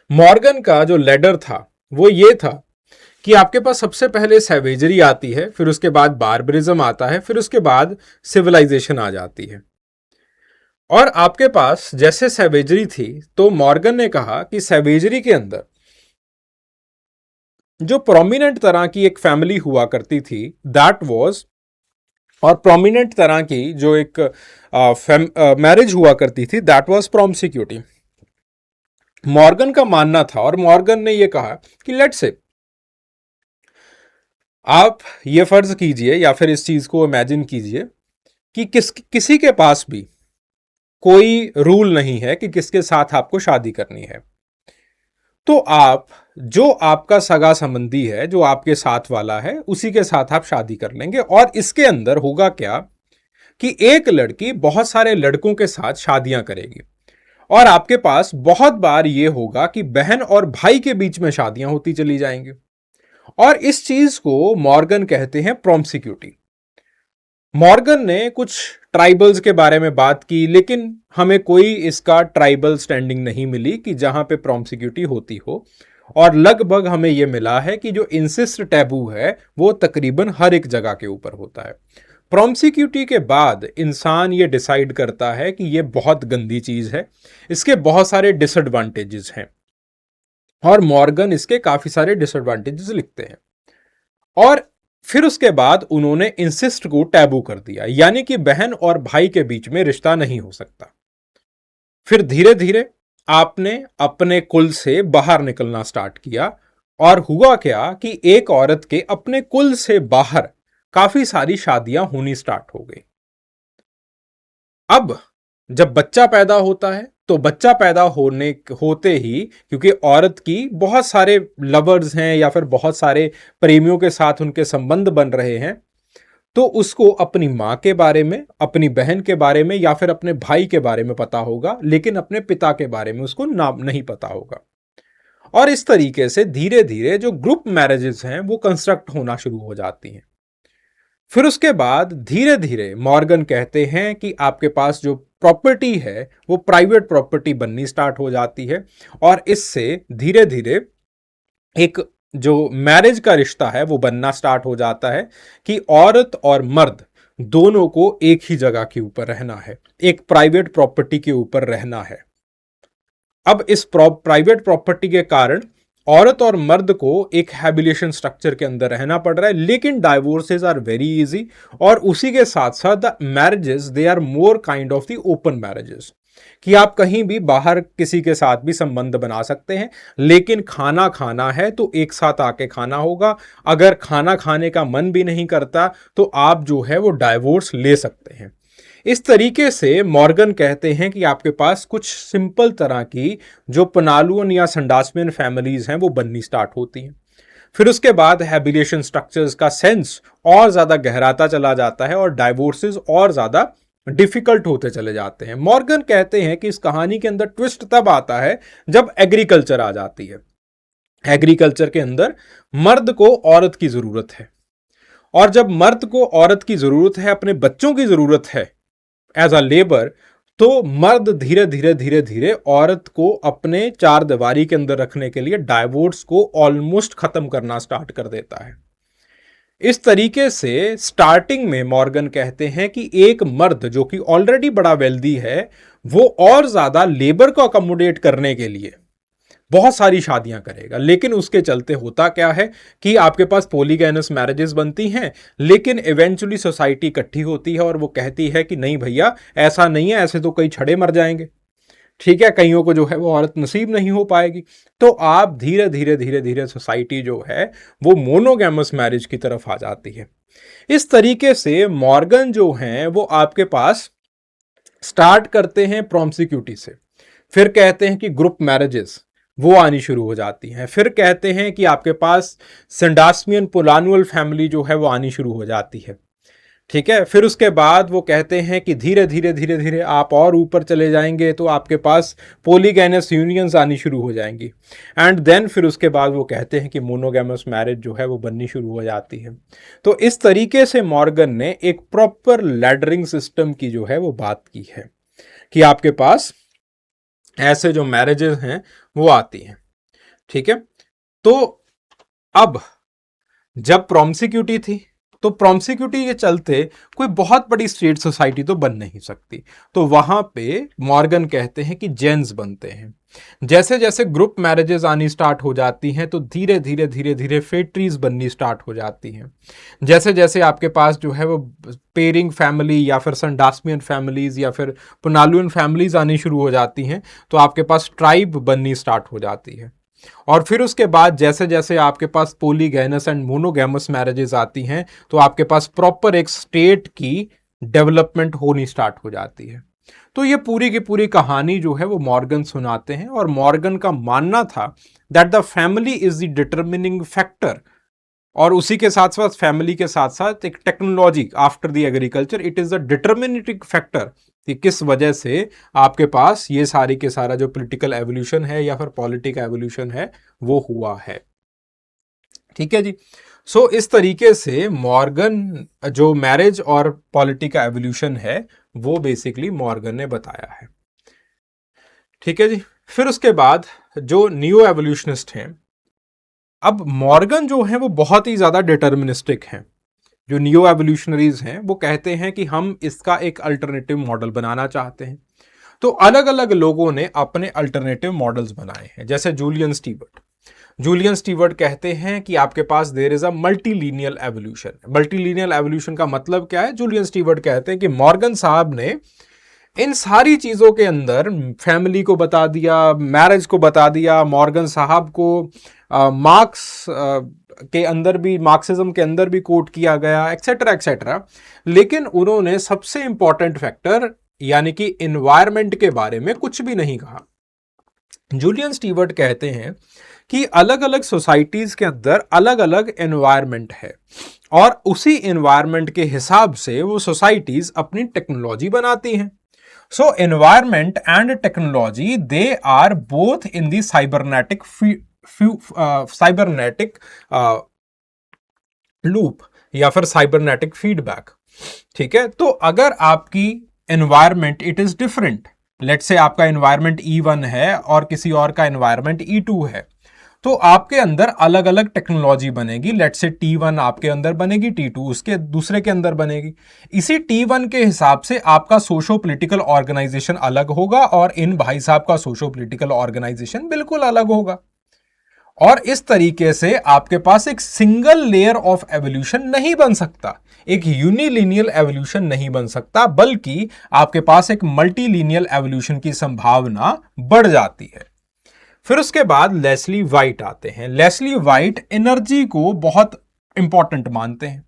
मॉर्गन का जो लेडर था वो ये था कि आपके पास सबसे पहले सैवेजरी आती है, फिर उसके बाद बार्बरिज्म आता है, फिर उसके बाद सिविलाइजेशन आ जाती है। और आपके पास जैसे सैवेजरी थी तो मॉर्गन ने कहा कि सैवेजरी के अंदर जो प्रोमिनेंट तरह की एक फैमिली हुआ करती थी दैट वाज, और प्रोमिनेंट तरह की जो एक मैरिज हुआ करती थी दैट वाज प्रॉमिस्क्यूटी। मॉर्गन का मानना था, और मॉर्गन ने यह कहा कि लेट्स से आप ये फर्ज कीजिए या फिर इस चीज को इमेजिन कीजिए कि किसी के पास भी कोई रूल नहीं है कि किसके साथ आपको शादी करनी है, तो आप जो आपका सगा संबंधी है, जो आपके साथ वाला है, उसी के साथ आप शादी कर लेंगे। और इसके अंदर होगा क्या कि एक लड़की बहुत सारे लड़कों के साथ शादियां करेगी, और आपके पास बहुत बार यह होगा कि बहन और भाई के बीच में शादियां होती चली जाएंगी। और इस चीज को मॉर्गन कहते हैं प्रॉमिस्क्यूटी। मॉर्गन ने कुछ ट्राइबल्स के बारे में बात की, लेकिन हमें कोई इसका ट्राइबल स्टैंडिंग नहीं मिली कि जहां पे प्रॉमिस्क्यूटी होती हो। और लगभग हमें यह मिला है कि जो इंसिस्ट टैबू है वो तकरीबन हर एक जगह के ऊपर होता है। प्रॉमिस्क्यूटी के बाद इंसान ये डिसाइड करता है कि यह बहुत गंदी चीज है, इसके बहुत सारे डिसएडवांटेजेस हैं, और मॉर्गन इसके काफी सारे डिसएडवांटेजेस लिखते हैं। और फिर उसके बाद उन्होंने इंसिस्ट को टैबू कर दिया, यानी कि बहन और भाई के बीच में रिश्ता नहीं हो सकता। फिर धीरे धीरे आपने अपने कुल से बाहर निकलना स्टार्ट किया, और हुआ क्या कि एक औरत के अपने कुल से बाहर काफी सारी शादियां होनी स्टार्ट हो गई। अब जब बच्चा पैदा होता है तो बच्चा पैदा होते ही, क्योंकि औरत की बहुत सारे लवर्स हैं या फिर बहुत सारे प्रेमियों के साथ उनके संबंध बन रहे हैं, तो उसको अपनी मां के बारे में, अपनी बहन के बारे में या फिर अपने भाई के बारे में पता होगा, लेकिन अपने पिता के बारे में उसको नाम नहीं पता होगा। और इस तरीके से धीरे धीरे जो ग्रुप मैरिजेस हैं वो कंस्ट्रक्ट होना शुरू हो जाती हैं। फिर उसके बाद धीरे धीरे मॉर्गन कहते हैं कि आपके पास जो प्रॉपर्टी है वो प्राइवेट प्रॉपर्टी बननी स्टार्ट हो जाती है, और इससे धीरे धीरे एक जो मैरिज का रिश्ता है वो बनना स्टार्ट हो जाता है कि औरत और मर्द दोनों को एक ही जगह के ऊपर रहना है, एक प्राइवेट प्रॉपर्टी के ऊपर रहना है। अब इस प्राइवेट प्रॉपर्टी के कारण औरत और मर्द को एक हैबिलेशन स्ट्रक्चर के अंदर रहना पड़ रहा है, लेकिन डाइवोर्सेस आर वेरी इजी। और उसी के साथ साथ the marriages they are more kind of the open marriages, कि आप कहीं भी बाहर किसी के साथ भी संबंध बना सकते हैं, लेकिन खाना खाना है तो एक साथ आके खाना होगा। अगर खाना खाने का मन भी नहीं करता तो आप जो है वो डाइवोर्स ले सकते हैं। इस तरीके से मॉर्गन कहते हैं कि आपके पास कुछ सिंपल तरह की जो पनालुअन या संडासमियन फैमिलीज हैं वो बननी स्टार्ट होती हैं। फिर उसके बाद हैबिलेशन स्ट्रक्चर्स का सेंस और ज्यादा गहराता चला जाता है, और डाइवोर्सेस और ज्यादा डिफिकल्ट होते चले जाते हैं। मॉर्गन कहते हैं कि इस कहानी के अंदर ट्विस्ट तब आता है जब एग्रीकल्चर आ जाती है। एग्रीकल्चर के अंदर मर्द को औरत की जरूरत है, और जब मर्द को औरत की जरूरत है, अपने बच्चों की जरूरत है एज अ लेबर, तो मर्द धीरे धीरे धीरे धीरे औरत को अपने चार दीवारी के अंदर रखने के लिए डाइवोर्स को ऑलमोस्ट खत्म करना स्टार्ट कर देता है। इस तरीके से स्टार्टिंग में मॉर्गन कहते हैं कि एक मर्द जो कि ऑलरेडी बड़ा वेल्दी है, वो और ज्यादा लेबर को अकोमोडेट करने के लिए बहुत सारी शादियां करेगा। लेकिन उसके चलते होता क्या है कि आपके पास पॉलीगैमस मैरिजेस बनती हैं, लेकिन इवेंचुअली सोसाइटी इकट्ठी होती है और वो कहती है कि नहीं भैया, ऐसा नहीं है, ऐसे तो कई छड़े मर जाएंगे, ठीक है, कईयों को जो है वो औरत नसीब नहीं हो पाएगी। तो आप धीरे धीरे धीरे धीरे सोसाइटी जो है वो मोनोगैमस मैरिज की तरफ आ जाती है। इस तरीके से मॉर्गन जो हैं वो आपके पास स्टार्ट करते हैं प्रॉमिस्क्यूटी से, फिर कहते हैं कि ग्रुप मैरिजेस वो आनी शुरू हो जाती हैं, फिर कहते हैं कि आपके पास संडासमियन पोलानुअल फैमिली जो है वो आनी शुरू हो जाती है, ठीक है। फिर उसके बाद वो कहते हैं कि धीरे धीरे धीरे धीरे आप और ऊपर चले जाएंगे तो आपके पास पोलीगैमस यूनियंस आनी शुरू हो जाएंगी, एंड देन फिर उसके बाद वो कहते हैं कि मोनोगैमस मैरिज जो है वो बननी शुरू हो जाती है। तो इस तरीके से मॉर्गन ने एक प्रॉपर लैडरिंग सिस्टम की जो है वो बात की है कि आपके पास ऐसे जो मैरिजेस हैं वो आती हैं। ठीक है। तो अब जब प्रॉम्सिक्यूटी थी तो प्रॉम्सिक्यूटी के चलते कोई बहुत बड़ी स्टेट सोसाइटी तो बन नहीं सकती, तो वहां पे मॉर्गन कहते हैं कि जेन्स बनते हैं। जैसे जैसे ग्रुप मैरिजेस आनी स्टार्ट हो जाती हैं तो धीरे धीरे धीरे धीरे फेट्रीज बननी स्टार्ट हो जाती हैं। जैसे जैसे आपके पास जो है वो पेरिंग फैमिली या फिर संडास्मियन फैमिलीज या फिर पुनालुअन फैमिलीज आनी शुरू हो जाती हैं तो आपके पास ट्राइब बननी स्टार्ट हो जाती है। और फिर उसके बाद जैसे जैसे आपके पास पोलीगैमस एंड मोनोगैमस मैरिजेस आती हैं तो आपके पास प्रॉपर एक स्टेट की डेवलपमेंट होनी स्टार्ट हो जाती है। तो ये पूरी की पूरी कहानी जो है वो मॉर्गन सुनाते हैं, और मॉर्गन का मानना था that the family is the determining factor, और उसी के साथ साथ फैमिली के साथ साथ एक technology after the agriculture, it is the determining factor कि किस वजह से आपके पास ये सारी के सारा जो पॉलिटिकल एवोल्यूशन है या फिर पॉलिटिक एवोल्यूशन है वो हुआ है। ठीक है जी। सो इस तरीके से मॉर्गन जो मैरिज और पॉलिटिक एवोल्यूशन है वो बेसिकली मॉर्गन ने बताया है। ठीक है जी। फिर उसके बाद जो न्यू एवोल्यूशनिस्ट हैं, अब मॉर्गन जो है वो बहुत ही ज्यादा डिटर्मिनिस्टिक हैं। जो नियो एवोल्यूशनरीज हैं वो कहते हैं कि हम इसका एक अल्टरनेटिव मॉडल बनाना चाहते हैं। तो अलग अलग लोगों ने अपने अल्टरनेटिव मॉडल्स बनाए हैं, जैसे जूलियन स्टीवर्ट। जूलियन स्टीवर्ट कहते हैं कि आपके पास there is a multilineal evolution. Multilineal evolution का मतलब क्या है? जूलियन स्टीवर्ट कहते हैं कि मॉर्गन साहब ने इन सारी चीजों के अंदर फैमिली को बता दिया, मैरिज को बता दिया, मॉर्गन साहब को मार्क्स के अंदर भी, मार्क्सिज्म के अंदर भी कोट किया गया, एक्सेट्रा एक्सेट्रा, लेकिन उन्होंने सबसे इंपॉर्टेंट फैक्टर यानी कि इन्वायरमेंट के बारे में कुछ भी नहीं कहा। जूलियन स्टीवर्ट कहते हैं कि अलग अलग सोसाइटीज के अंदर अलग अलग एनवायरनमेंट है, और उसी एनवायरनमेंट के हिसाब से वो सोसाइटीज अपनी टेक्नोलॉजी बनाती हैं। So environment and technology, they are both in the cybernetic loop या फिर cybernetic feedback। ठीक है। तो अगर आपकी environment it is different, let's say आपका environment E1 है और किसी और का environment E2 है, तो आपके अंदर अलग अलग टेक्नोलॉजी बनेगी। लेट्स से T1 आपके अंदर बनेगी, T2 उसके दूसरे के अंदर बनेगी। इसी T1 के हिसाब से आपका सोशो पॉलिटिकल ऑर्गेनाइजेशन अलग होगा और इन भाई साहब का सोशो पॉलिटिकल ऑर्गेनाइजेशन बिल्कुल अलग होगा। और इस तरीके से आपके पास एक सिंगल लेयर ऑफ एवोल्यूशन नहीं बन सकता, एक यूनिलीनियल एवोल्यूशन नहीं बन सकता, बल्कि आपके पास एक मल्टीलीनियल एवोल्यूशन की संभावना बढ़ जाती है। फिर उसके बाद लेस्ली वाइट आते हैं। लेस्ली वाइट एनर्जी को बहुत इंपॉर्टेंट मानते हैं।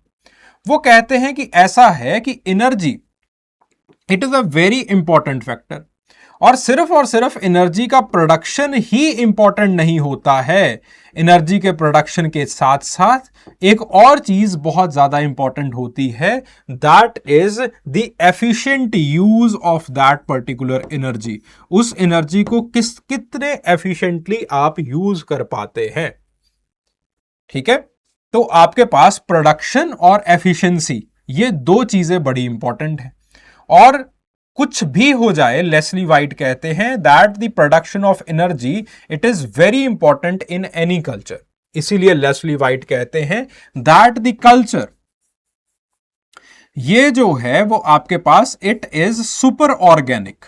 वो कहते हैं कि ऐसा है कि energy it is a very important factor, और सिर्फ एनर्जी का प्रोडक्शन ही इंपॉर्टेंट नहीं होता है। एनर्जी के प्रोडक्शन के साथ साथ एक और चीज बहुत ज्यादा इंपॉर्टेंट होती है, that is the efficient use of that particular energy. उस एनर्जी को कितने एफिशिएंटली आप यूज कर पाते हैं। ठीक है। तो आपके पास प्रोडक्शन और एफिशिएंसी, ये दो चीजें बड़ी इंपॉर्टेंट है। और कुछ भी हो जाए, लेस्ली वाइट कहते हैं that the production of energy it is very important in any culture. इसीलिए लेस्ली वाइट कहते हैं दैट द कल्चर, ये जो है वो आपके पास it is super organic.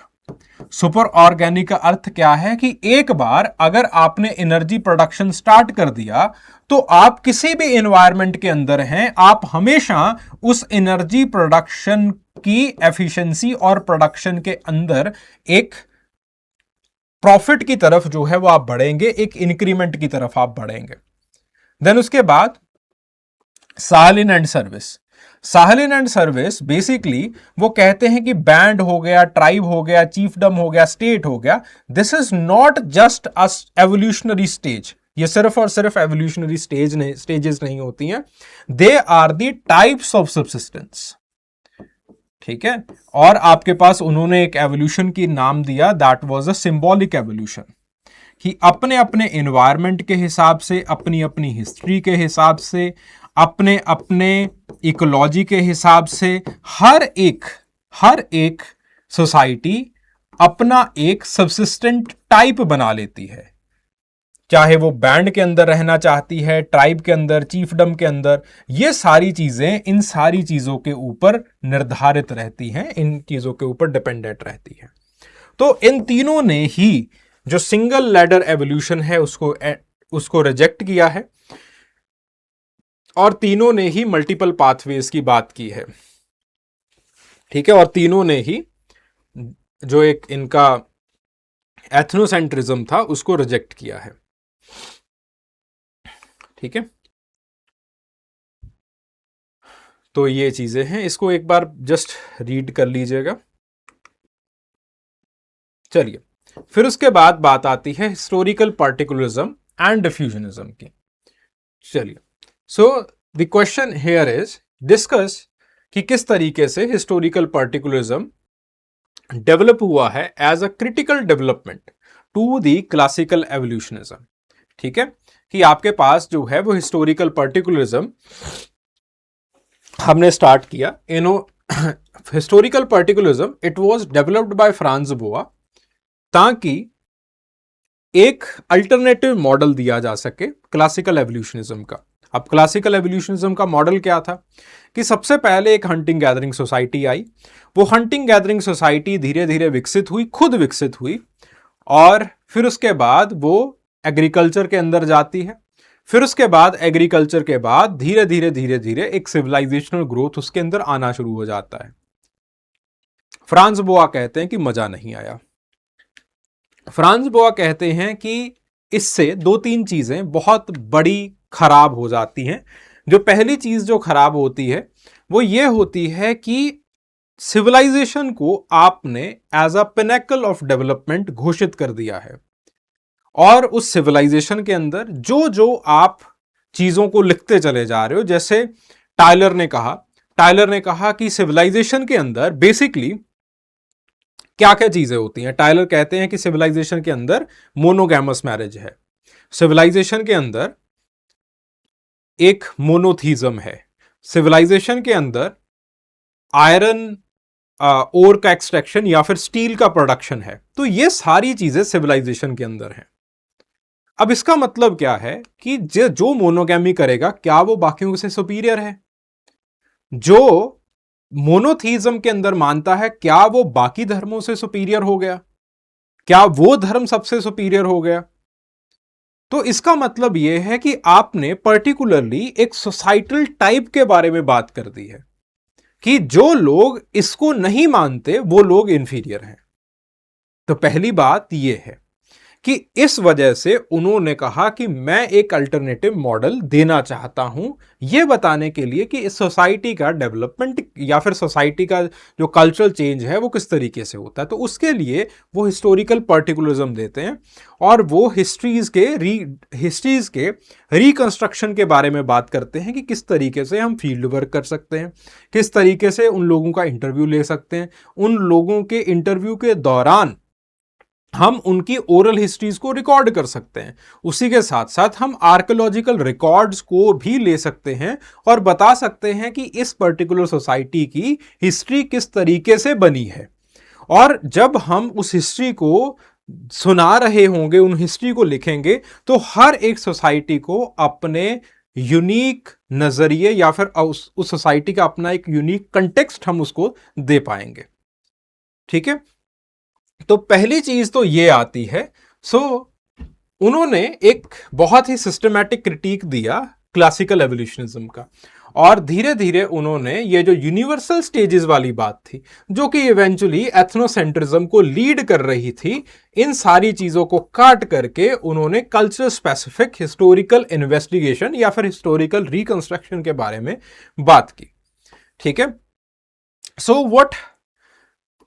Super organic का अर्थ क्या है कि एक बार अगर आपने एनर्जी प्रोडक्शन स्टार्ट कर दिया तो आप किसी भी एनवायरनमेंट के अंदर हैं, आप हमेशा उस एनर्जी प्रोडक्शन की एफिशिएंसी और प्रोडक्शन के अंदर एक प्रॉफिट की तरफ जो है वो आप बढ़ेंगे, एक इंक्रीमेंट की तरफ आप बढ़ेंगे। देन उसके बाद Sahlins and Service. Sahlins and Service basically वो कहते हैं कि बैंड हो गया, ट्राइब हो गया, चीफडम हो गया, स्टेट हो गया, this is not just a evolutionary stage. ये सिर्फ और सिर्फ एवोल्यूशनरी स्टेजेस नहीं होती हैं, they are the types of subsistence. ठीक है। और आपके पास उन्होंने एक एवोल्यूशन की नाम दिया, that was a symbolic evolution, कि अपने अपने एनवायरनमेंट के हिसाब से, अपनी अपनी हिस्ट्री के हिसाब से, अपने अपने इकोलॉजी के हिसाब से हर एक सोसाइटी अपना एक सबसिस्टेंट टाइप बना लेती है। चाहे वो बैंड के अंदर रहना चाहती है, ट्राइब के अंदर, चीफडम के अंदर, ये सारी चीजें इन सारी चीजों के ऊपर निर्धारित रहती हैं, इन चीजों के ऊपर डिपेंडेंट रहती है। तो इन तीनों ने ही जो सिंगल लैडर एवोल्यूशन है उसको रिजेक्ट किया है, और तीनों ने ही मल्टीपल पाथवेज की बात की है। ठीक है। और तीनों ने ही जो एक इनका एथनोसेंट्रिज्म था उसको रिजेक्ट किया है। ठीक है। तो ये चीजें हैं, इसको एक बार जस्ट रीड कर लीजिएगा। चलिए, फिर उसके बाद बात आती है हिस्टोरिकल पार्टिकुलरिज्म एंड डिफ्यूजनिज्म की। चलिए, so the question here is discuss कि किस तरीके से हिस्टोरिकल पार्टिकुलरिज्म डेवलप हुआ है as a critical development to the classical evolutionism. ठीक है, कि आपके पास जो है वो हिस्टोरिकल पार्टिकुलरिज्म हमने स्टार्ट किया। Historical particularism it was developed by Franz Boas, ताकि एक अल्टरनेटिव मॉडल दिया जा सके क्लासिकल एवोल्यूशनिज्म का। अब क्लासिकल एवोल्यूशनिज्म का मॉडल क्या था कि सबसे पहले एक हंटिंग गैदरिंग सोसाइटी आई। वो हंटिंग गैदरिंग सोसाइटी धीरे धीरे विकसित हुई, खुद विकसित हुई, और फिर उसके बाद वो एग्रीकल्चर के अंदर जाती है। फिर उसके बाद एग्रीकल्चर के बाद धीरे धीरे धीरे धीरे एक सिविलाइजेशनल ग्रोथ उसके अंदर आना शुरू हो जाता है। फ्रांज बोआ कहते हैं कि मजा नहीं आया। फ्रांज बोआ कहते हैं कि इससे दो तीन चीजें बहुत बड़ी खराब हो जाती हैं। जो पहली चीज जो खराब होती है वो ये होती है कि सिविलाइजेशन को आपने as a pinnacle of development घोषित कर दिया है, और उस सिविलाइजेशन के अंदर जो जो आप चीजों को लिखते चले जा रहे हो, जैसे टायलर ने कहा कि सिविलाइजेशन के अंदर बेसिकली क्या क्या चीजें होती हैं। टायलर कहते हैं कि सिविलाइजेशन के अंदर मोनोगैमस मैरिज है, सिविलाइजेशन के अंदर एक मोनोथीज्म है, सिविलाइजेशन के अंदर आयरन ओर का एक्सट्रैक्शन या फिर स्टील का प्रोडक्शन है। तो ये सारी चीजें सिविलाइजेशन के अंदर हैं। अब इसका मतलब क्या है कि जो मोनोगैमी करेगा क्या वो बाकियों से सुपीरियर है? जो मोनोथीज्म के अंदर मानता है क्या वो बाकी धर्मों से सुपीरियर हो गया? क्या वो धर्म सबसे सुपीरियर हो गया? तो इसका मतलब यह है कि आपने पर्टिकुलरली एक सोसाइटल टाइप के बारे में बात कर दी है कि जो लोग इसको नहीं मानते वो लोग इंफीरियर हैं। तो पहली बात यह है कि इस वजह से उन्होंने कहा कि मैं एक अल्टरनेटिव मॉडल देना चाहता हूं, यह बताने के लिए कि इस सोसाइटी का डेवलपमेंट या फिर सोसाइटी का जो कल्चरल चेंज है वो किस तरीके से होता है। तो उसके लिए वो हिस्टोरिकल पार्टिकुलरिज्म देते हैं, और वो हिस्ट्रीज के रिकंस्ट्रक्शन के बारे में बात करते हैं कि किस तरीके से हम फील्ड वर्क कर सकते हैं, किस तरीके से उन लोगों का इंटरव्यू ले सकते हैं, उन लोगों के इंटरव्यू के दौरान हम उनकी ओरल हिस्ट्रीज को रिकॉर्ड कर सकते हैं। उसी के साथ साथ हम आर्कियोलॉजिकल रिकॉर्ड्स को भी ले सकते हैं और बता सकते हैं कि इस पर्टिकुलर सोसाइटी की हिस्ट्री किस तरीके से बनी है। और जब हम उस हिस्ट्री को सुना रहे होंगे, उन हिस्ट्री को लिखेंगे, तो हर एक सोसाइटी को अपने यूनिक नजरिए या फिर उस सोसाइटी का अपना एक यूनिक कंटेक्स्ट हम उसको दे पाएंगे। ठीक है, तो पहली चीज तो ये आती है। उन्होंने एक बहुत ही सिस्टमैटिक क्रिटिक दिया क्लासिकल एवोल्यूशनिज्म का, और धीरे धीरे उन्होंने ये जो यूनिवर्सल स्टेजेस वाली बात थी जो कि इवेंचुअली एथनोसेंट्रिज्म को लीड कर रही थी, इन सारी चीजों को काट करके उन्होंने कल्चर स्पेसिफिक हिस्टोरिकल इन्वेस्टिगेशन या फिर हिस्टोरिकल रिकंस्ट्रक्शन के बारे में बात की। ठीक है, so what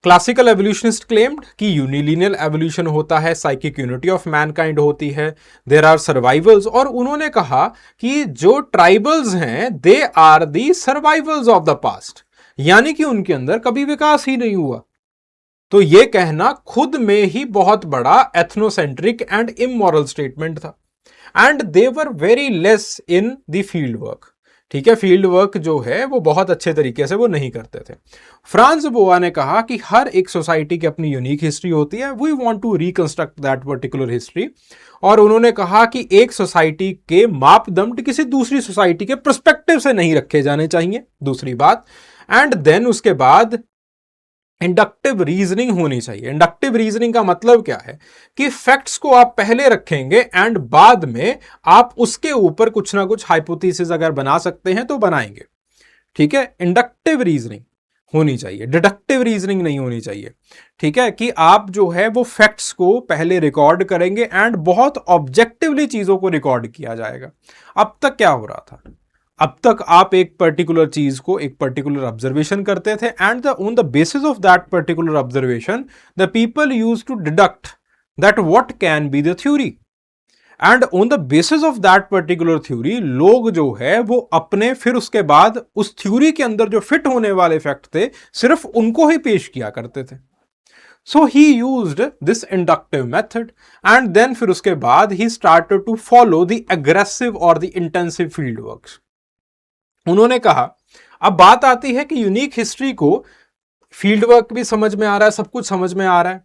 classical evolutionist claimed कि यूनिलिनियर एवोल्यूशन होता है, साइकिक यूनिटी ऑफ मैनकाइंड होती है, देयर आर सर्वाइवल्स, और उन्होंने कहा कि जो ट्राइबल्स हैं they are the survivals of the past. यानी कि उनके अंदर कभी विकास ही नहीं हुआ। तो यह कहना खुद में ही बहुत बड़ा एथनोसेंट्रिक एंड इमोरल स्टेटमेंट था। And they were very less in the field work. ठीक है, फील्ड वर्क जो है वो बहुत अच्छे तरीके से वो नहीं करते थे। फ्रांस बोआ ने कहा कि हर एक सोसाइटी की अपनी यूनिक हिस्ट्री होती है, we want to reconstruct that particular history. और उन्होंने कहा कि एक सोसाइटी के मापदंड किसी दूसरी सोसाइटी के पर्सपेक्टिव से नहीं रखे जाने चाहिए, दूसरी बात। एंड देन उसके बाद इंडक्टिव रीजनिंग होनी चाहिए। इंडक्टिव रीजनिंग का मतलब क्या है कि फैक्ट्स को आप पहले रखेंगे एंड बाद में आप उसके ऊपर कुछ ना कुछ हाइपोथेसिस अगर बना सकते हैं तो बनाएंगे। ठीक है, इंडक्टिव रीजनिंग होनी चाहिए, डिडक्टिव रीजनिंग नहीं होनी चाहिए। ठीक है, कि आप जो है वो फैक्ट्स को पहले रिकॉर्ड करेंगे एंड बहुत ऑब्जेक्टिवली चीजों को रिकॉर्ड किया जाएगा। अब तक क्या हो रहा था, अब तक आप एक पर्टिकुलर चीज को, एक पर्टिकुलर ऑब्जर्वेशन करते थे and on the basis of that particular observation the people use to deduct that what can be the theory. And on the basis of that particular theory लोग जो है वो अपने फिर उसके बाद उस थ्योरी के अंदर जो फिट होने वाले फैक्ट थे सिर्फ उनको ही पेश किया करते थे। So he used this inductive method and then फिर उसके बाद he started to follow the aggressive or the intensive field works। उन्होंने कहा, अब बात आती है कि यूनिक हिस्ट्री को फील्ड वर्क भी समझ में आ रहा है, सब कुछ समझ में आ रहा है,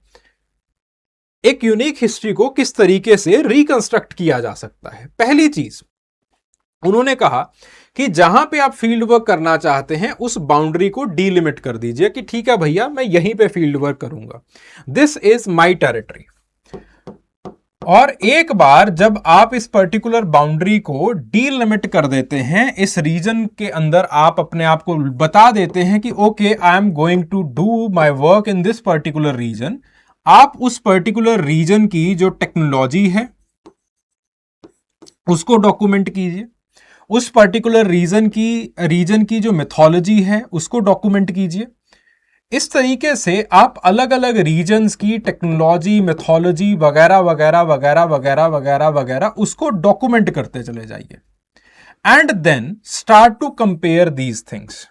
एक यूनिक हिस्ट्री को किस तरीके से रिकंस्ट्रक्ट किया जा सकता है। पहली चीज उन्होंने कहा कि जहां पे आप फील्ड वर्क करना चाहते हैं उस बाउंड्री को डीलिमिट कर दीजिए कि ठीक है भैया मैं यहीं पे फील्ड वर्क करूंगा, दिस इज माय टेरिटरी। और एक बार जब आप इस पर्टिकुलर बाउंड्री को डीलिमिट कर देते हैं, इस रीजन के अंदर आप अपने आप को बता देते हैं कि okay I am going to do my work in this particular region, आप उस पर्टिकुलर रीजन की जो टेक्नोलॉजी है उसको डॉक्यूमेंट कीजिए, उस पर्टिकुलर रीजन की जो मेथोलॉजी है उसको डॉक्यूमेंट कीजिए। इस तरीके से आप अलग अलग रीजन्स की टेक्नोलॉजी, मेथोलॉजी वगैरह वगैरह वगैरह वगैरह वगैरह वगैरह उसको डॉक्यूमेंट करते चले जाइए। And then start to compare these things.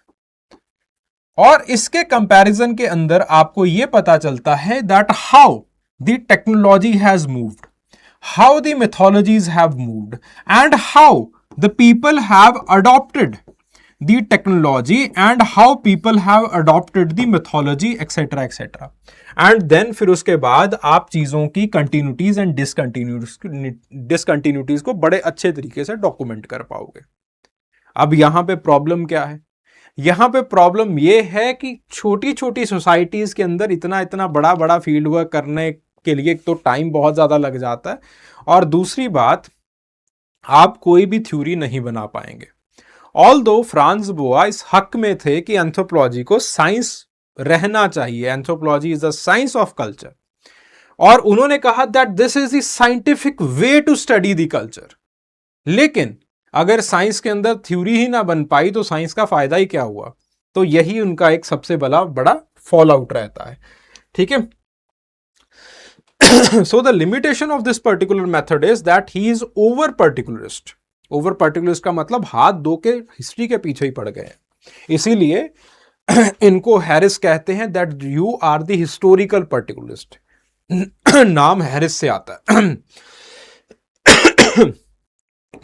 और इसके कंपैरिजन के अंदर आपको यह पता चलता है that how the technology has moved, how the methodologies have moved and how the people have adopted the technology and how people have adopted the mythology etc etc। and then फिर उसके बाद आप चीजों की कंटिन्यूटीज एंड डिसकंटिन्यूटीज को बड़े अच्छे तरीके से डॉक्यूमेंट कर पाओगे। अब यहां पे प्रॉब्लम क्या है, यहां पे प्रॉब्लम यह है कि छोटी छोटी सोसाइटीज के अंदर इतना इतना बड़ा बड़ा फील्ड वर्क करने के लिए एक तो टाइम बहुत ज्यादा लग जाता है और दूसरी बात आप कोई भी थ्योरी नहीं बना पाएंगे। ऑल्दो फ्रांस बोआ इस हक में थे कि एंथ्रोपोलॉजी को साइंस रहना चाहिए, anthropology is the science of culture, और उन्होंने कहा that this is the scientific way to study the culture. लेकिन अगर साइंस के अंदर थ्योरी ही ना बन पाई तो साइंस का फायदा ही क्या हुआ। तो यही उनका एक सबसे बड़ा फॉल आउट रहता है। ठीक है, so the limitation of this particular method is that he is over particularist। over particularist का मतलब हाथ धो के हिस्ट्री के पीछे ही पड़ गए हैं, इसीलिए इनको हैरिस कहते हैं that you are the historical particularist. नाम हैरिस से आता है।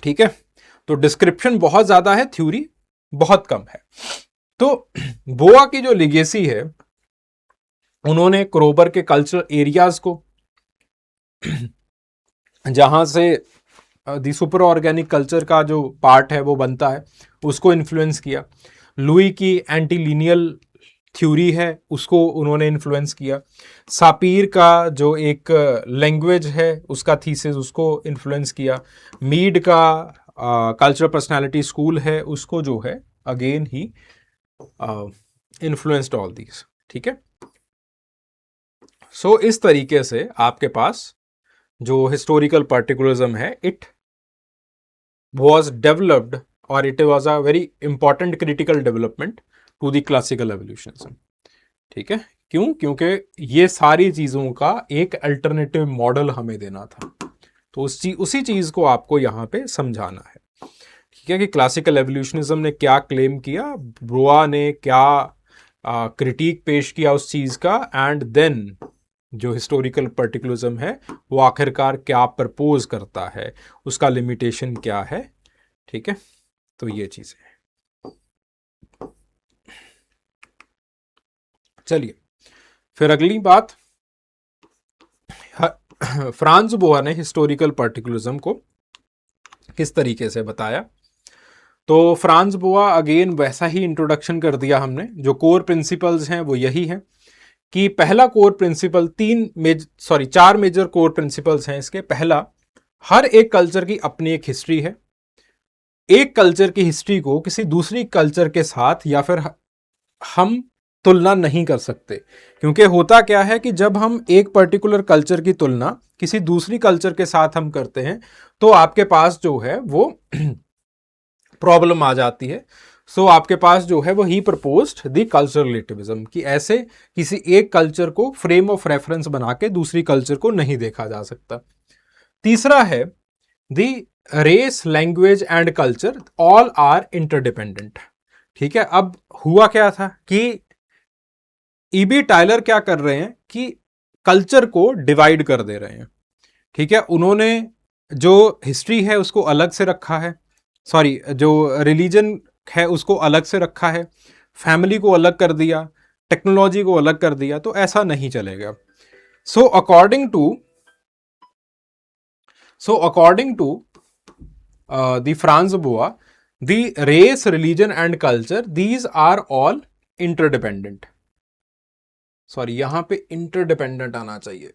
ठीक है, तो डिस्क्रिप्शन बहुत ज्यादा है, थ्योरी बहुत कम है। तो बोआ की जो लिगेसी है, उन्होंने क्रोबर के कल्चरल एरियाज को जहां से दी सुपर ऑर्गेनिक कल्चर का जो पार्ट है वो बनता है उसको इन्फ्लुएंस किया। लुई की एंटी लीनियल थ्योरी है उसको उन्होंने इन्फ्लुएंस किया। सापीर का जो एक लैंग्वेज है उसका थीसिस उसको इन्फ्लुएंस किया। मीड का कल्चरल पर्सनालिटी स्कूल है उसको जो है again he influenced all these. ठीक है, सो इस तरीके से आपके पास जो हिस्टोरिकल पर्टिकुलरिज्म है इट वॉज डेवलप्ड और it was a very important critical development to the classical evolutionism. ठीक है, क्यों? क्योंकि ये सारी चीजों का एक अल्टरनेटिव मॉडल हमें देना था, तो उसी चीज को आपको यहां पे समझाना है। ठीक है, कि क्लासिकल एवोल्यूशनिज्म ने क्या क्लेम किया, ब्रोआ ने क्या क्रिटिक पेश किया उस चीज का, एंड देन जो हिस्टोरिकल पर्टिकुलरिज्म है वो आखिरकार क्या प्रपोज करता है, उसका लिमिटेशन क्या है। ठीक है, तो ये चीजें हैं। चलिए फिर अगली बात, फ्रांज बोआ ने हिस्टोरिकल पर्टिकुलरिज्म को किस तरीके से बताया। तो फ्रांज बोआ अगेन वैसा ही इंट्रोडक्शन कर दिया हमने, जो कोर प्रिंसिपल्स हैं वो यही है कि पहला कोर प्रिंसिपल चार मेजर कोर प्रिंसिपल्स हैं इसके। पहला, हर एक कल्चर की अपनी एक हिस्ट्री है। एक कल्चर की हिस्ट्री को किसी दूसरी कल्चर के साथ या फिर हम तुलना नहीं कर सकते, क्योंकि होता क्या है कि जब हम एक पर्टिकुलर कल्चर की तुलना किसी दूसरी कल्चर के साथ हम करते हैं तो आपके पास जो है वो प्रॉब्लम आ जाती है। सो आपके पास जो है वो ही प्रपोज्ड द कल्चरल रिलेटिविज्म, कि ऐसे किसी एक कल्चर को फ्रेम ऑफ रेफरेंस बना के दूसरी कल्चर को नहीं देखा जा सकता। तीसरा है the race, language and culture all are interdependent. ठीक है, अब हुआ क्या था कि ईबी टायलर क्या कर रहे हैं कि कल्चर को डिवाइड कर दे रहे हैं। ठीक है, उन्होंने जो हिस्ट्री है उसको अलग से रखा है, जो रिलीजन है उसको अलग से रखा है, फैमिली को अलग कर दिया, टेक्नोलॉजी को अलग कर दिया, तो ऐसा नहीं चलेगा। So according to the Franz Boas, the race, religion and culture, these are all interdependent. यहां पे इंटरडिपेंडेंट आना चाहिए।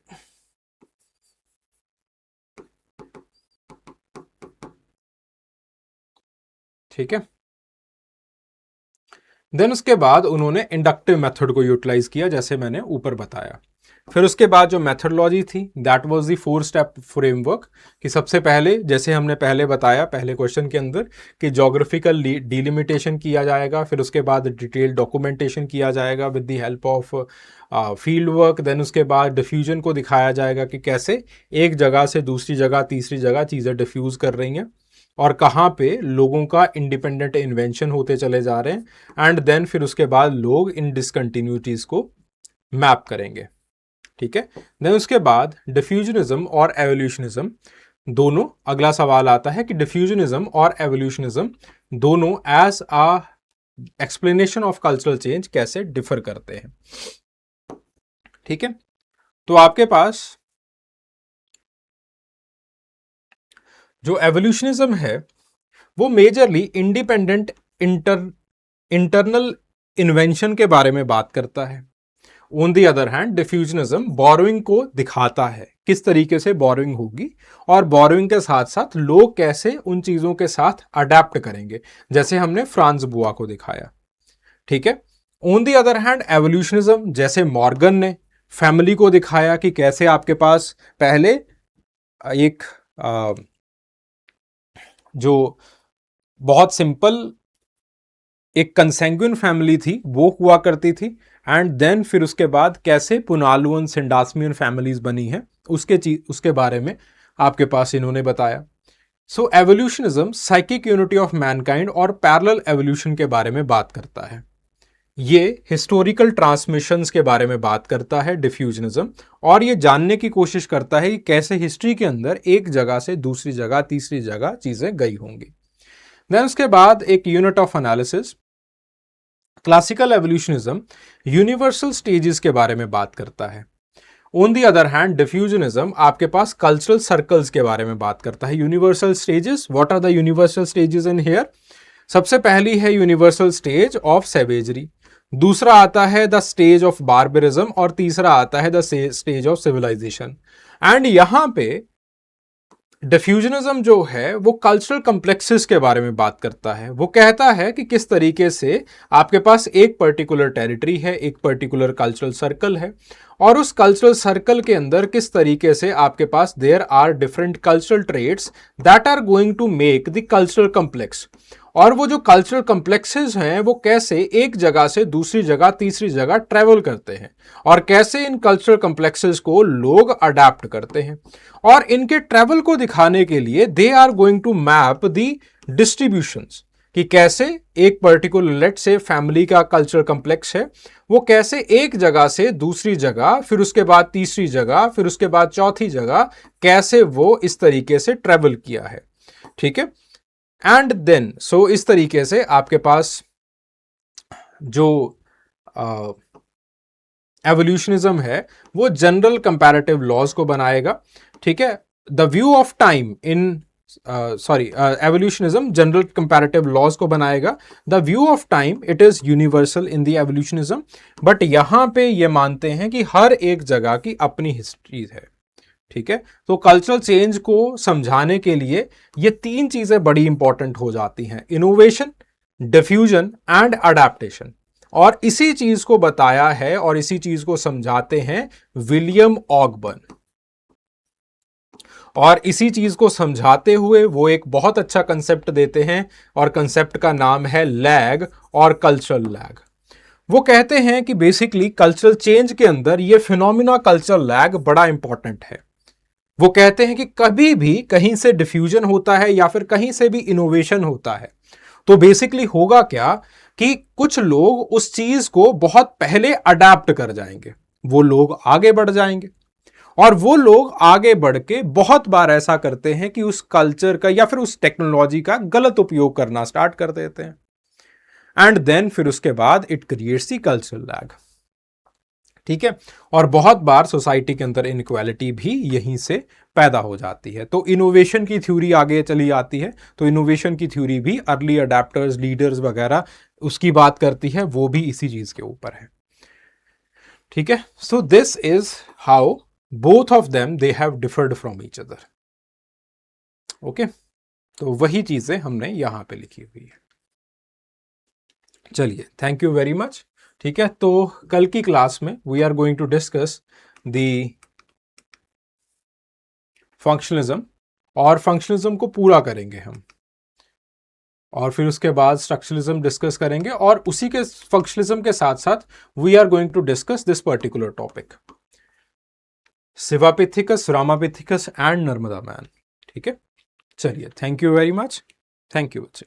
ठीक है, देन उसके बाद उन्होंने इंडक्टिव मेथड को यूटिलाइज किया, जैसे मैंने ऊपर बताया। फिर उसके बाद जो मेथडोलॉजी थी, that was the 4 step framework, कि सबसे पहले जैसे हमने पहले बताया पहले क्वेश्चन के अंदर कि ज्योग्राफिकल डिलिमिटेशन किया जाएगा, फिर उसके बाद डिटेल डॉक्यूमेंटेशन किया जाएगा with the help of field work. Then उसके बाद डिफ्यूजन को दिखाया जाएगा कि कैसे एक जगह से दूसरी जगह, तीसरी जगह चीज़ें डिफ्यूज कर रही हैं और कहाँ पे लोगों का इंडिपेंडेंट इन्वेंशन होते चले जा रहे हैं। एंड देन फिर उसके बाद लोग इन डिसकंटिन्यूटीज को मैप करेंगे। ठीक है, देन उसके बाद डिफ्यूजनिज्म और एवोल्यूशनिज्म दोनों, अगला सवाल आता है कि डिफ्यूजनिज्म और एवोल्यूशनिज्म दोनों as a explanation of cultural change कैसे डिफर करते हैं। ठीक है, तो आपके पास जो एवोल्यूशनिज्म है वो मेजरली इंडिपेंडेंट इंटरनल इन्वेंशन के बारे में बात करता है। On the other hand diffusionism borrowing को दिखाता है, किस तरीके से बोरोइंग होगी और बोरोइंग के साथ साथ लोग कैसे उन चीजों के साथ अडेप्ट करेंगे, जैसे हमने फ्रांज बुआ को दिखाया। ठीक है, ऑन दी अदर हैंड एवोल्यूशनिज्म, जैसे मॉर्गन ने फैमिली को दिखाया कि कैसे आपके पास पहले एक जो बहुत सिंपल एक कंसेंगुइन फैमिली थी वो हुआ करती थी, एंड देन फिर उसके बाद कैसे पुनालुअन सिंडास्मियन फैमिलीज बनी हैं उसके बारे में आपके पास इन्होंने बताया। सो एवोल्यूशनिज्म साइकिक यूनिटी ऑफ मैनकाइंड और पैरेलल एवोल्यूशन के बारे में बात करता है। ये हिस्टोरिकल ट्रांसमिशंस के बारे में बात करता है डिफ्यूजनिज्म, और ये जानने की कोशिश करता है कि कैसे हिस्ट्री के अंदर एक जगह से दूसरी जगह, तीसरी जगह चीजें गई होंगी। देन उसके बाद एक unit of analysis, classical evolutionism universal stages के बारे में बात करता है। On the other hand diffusionism आपके पास कल्चरल सर्कल्स के बारे में बात करता है। Universal stages, what are the universal stages in here? सबसे पहली है यूनिवर्सल स्टेज ऑफ सेवेजरी, दूसरा आता है द स्टेज ऑफ बार्बरिज्म और तीसरा आता है the stage of civilisation. And यहां पे डिफ्यूजनिज्म जो है वो कल्चरल कॉम्प्लेक्सेस के बारे में बात करता है। वो कहता है कि किस तरीके से आपके पास एक पर्टिकुलर टेरिटरी है, एक पर्टिकुलर कल्चरल सर्कल है, और उस कल्चरल सर्कल के अंदर किस तरीके से आपके पास there are different cultural traits that are going to make the cultural complex, और वो जो कल्चरल कॉम्प्लेक्सेस हैं वो कैसे एक जगह से दूसरी जगह, तीसरी जगह ट्रेवल करते हैं, और कैसे इन कल्चरल कॉम्प्लेक्सेस को लोग अडेप्ट करते हैं, और इनके ट्रेवल को दिखाने के लिए they are going to map the distributions. कि कैसे एक पर्टिकुलर लेट से फैमिली का कल्चरल कम्प्लेक्स है, वो कैसे एक जगह से दूसरी जगह, फिर उसके बाद तीसरी जगह, फिर उसके बाद चौथी जगह, कैसे वो इस तरीके से ट्रेवल किया है। ठीक है, एंड देन सो इस तरीके से आपके पास जो एवोल्यूशनिज्म है वो जनरल कंपैरेटिव लॉज को बनाएगा। ठीक है, the view of time in evolutionism general comparative laws को बनाएगा। The view of time it is universal in the evolutionism, but यहां पे ये मानते हैं कि हर एक जगह की अपनी हिस्ट्री है। ठीक है, तो कल्चरल चेंज को समझाने के लिए ये तीन चीजें बड़ी इंपॉर्टेंट हो जाती हैं, इनोवेशन, डिफ्यूजन एंड अडेप्टेशन। और इसी चीज को बताया है और इसी चीज को समझाते हैं विलियम ऑगबर्न। और इसी चीज को समझाते हुए वो एक बहुत अच्छा कंसेप्ट देते हैं और कंसेप्ट का नाम है लैग और कल्चरल लैग। वो कहते हैं कि बेसिकली कल्चरल चेंज के अंदर ये फिनोमिना कल्चरल लैग बड़ा इंपॉर्टेंट है। वो कहते हैं कि कभी भी कहीं से डिफ्यूजन होता है या फिर कहीं से भी इनोवेशन होता है तो बेसिकली होगा क्या कि कुछ लोग उस चीज को बहुत पहले अडेप्ट कर जाएंगे, वो लोग आगे बढ़ जाएंगे और वो लोग आगे बढ़ के बहुत बार ऐसा करते हैं कि उस कल्चर का या फिर उस टेक्नोलॉजी का गलत उपयोग करना स्टार्ट कर देते हैं, एंड देन फिर उसके बाद it creates the cultural lag. ठीक है, और बहुत बार सोसाइटी के अंदर इनइक्वालिटी भी यहीं से पैदा हो जाती है। तो इनोवेशन की थ्योरी आगे चली आती है, तो इनोवेशन की थ्योरी भी अर्ली अडेप्टर्स, लीडर्स वगैरह उसकी बात करती है, वो भी इसी चीज के ऊपर है। ठीक है, so this is how both of them they have deferred from each other. Okay, तो वही चीजें हमने यहां पे लिखी हुई है। चलिए, थैंक यू वेरी मच। ठीक है, तो कल की क्लास में we are going to discuss the functionalism, और फंक्शनलिज्म को पूरा करेंगे हम, और फिर उसके बाद स्ट्रक्चरलिज्म डिस्कस करेंगे, और उसी के फंक्शनलिज्म के साथ साथ we are going to discuss this particular topic, Sivapithecus, Ramapithecus and Narmada man. ठीक है, चलिए, thank you very much. Thank you बच्चे।